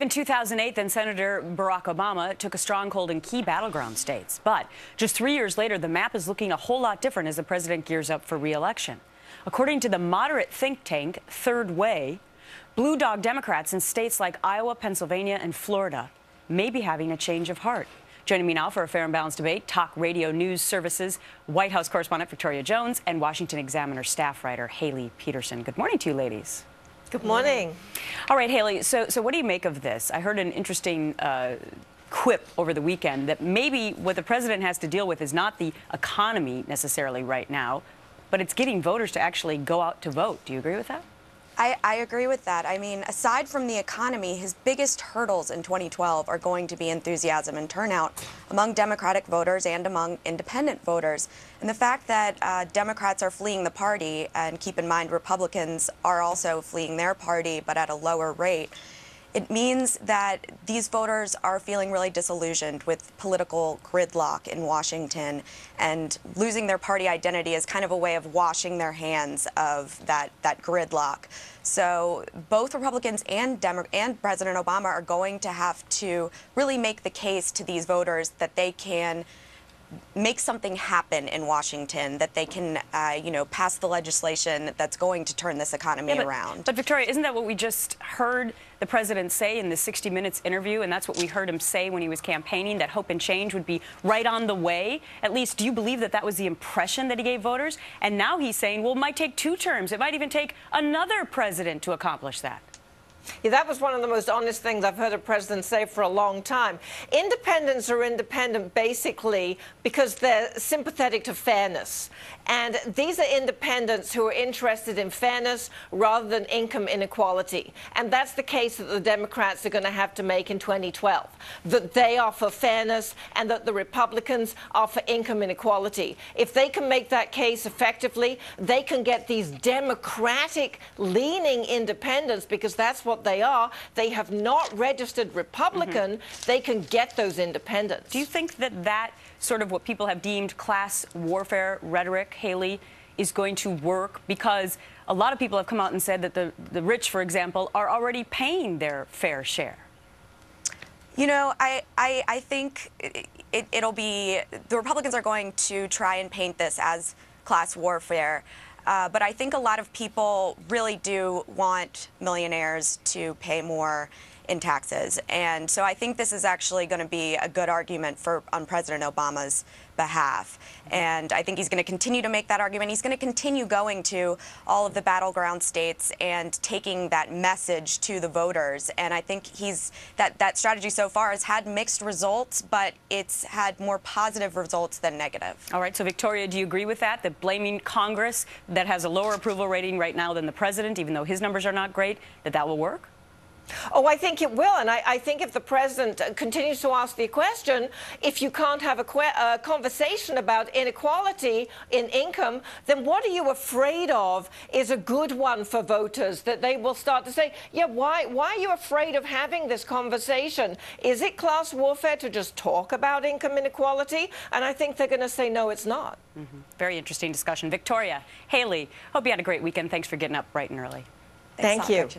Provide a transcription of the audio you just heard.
In 2008, then Senator Barack Obama took a stronghold in key battleground states. But just 3 years later, the map is looking a whole lot different as the president gears up for re-election. According to the moderate think tank Third Way, blue dog Democrats in states like Iowa, Pennsylvania, and Florida may be having a change of heart. Joining me now for a fair and balanced debate, Talk Radio News Services White House correspondent Victoria Jones and Washington Examiner staff writer Hayley Peterson. Good morning to you, ladies. Good morning. All right, Hayley, so what do you make of this? I heard an interesting quip over the weekend that maybe what the president has to deal with is not the economy necessarily right now, but it's getting voters to actually go out to vote. Do you agree with that? I agree with that. I mean, aside from the economy, his biggest hurdles in 2012 are going to be enthusiasm and turnout among Democratic voters and among independent voters. And the fact that Democrats are fleeing the party, and keep in mind Republicans are also fleeing their party, but at a lower rate, it means that these voters are feeling really disillusioned with political gridlock in Washington, and losing their party identity is kind of a way of washing their hands of that gridlock. So both Republicans and President Obama are going to have to really make the case to these voters that they can make something happen in Washington, that they can, pass the legislation that's going to turn this economy around. But Victoria, isn't that what we just heard the president say in the 60 Minutes interview? And that's what we heard him say when he was campaigning, that hope and change would be right on the way. At least, do you believe that that was the impression that he gave voters? And now he's saying, well, it might take 2 terms. It might even take another president to accomplish that. Yeah, that was one of the most honest things I've heard a president say for a long time. Independents are independent basically because they're sympathetic to fairness. And these are independents who are interested in fairness rather than income inequality. And that's the case that the Democrats are going to have to make in 2012, that they are for fairness and that the Republicans are for income inequality. If they can make that case effectively, they can get these Democratic-leaning independents, because that's what they are. They have not registered Republican. They can get those independents. Do you think that that sort of what people have deemed class warfare rhetoric, Hayley, is going to work? Because a lot of people have come out and said that the rich, for example, are already paying their fair share. You know, I think it'll be, the Republicans are going to try and paint this as class warfare. But I think a lot of people really do want millionaires to pay more in taxes. And so I think this is actually going to be a good argument on President Obama's behalf. And I think he's going to continue to make that argument. He's going to continue going to all of the battleground states and taking that message to the voters. And I think that strategy so far has had mixed results, but it's had more positive results than negative. All right. So, Victoria, do you agree with that? That blaming Congress, that has a lower approval rating right now than the president, even though his numbers are not great, that will work? Oh, I think it will. And I think if the president continues to ask the question, if you can't have a conversation about inequality in income, then what are you afraid of is a good one for voters, that they will start to say, yeah, why are you afraid of having this conversation? Is it class warfare to just talk about income inequality? And I think they're going to say, no, it's not. Very interesting discussion. Victoria, Hayley, hope you had a great weekend. Thanks for getting up bright and early. Thank you.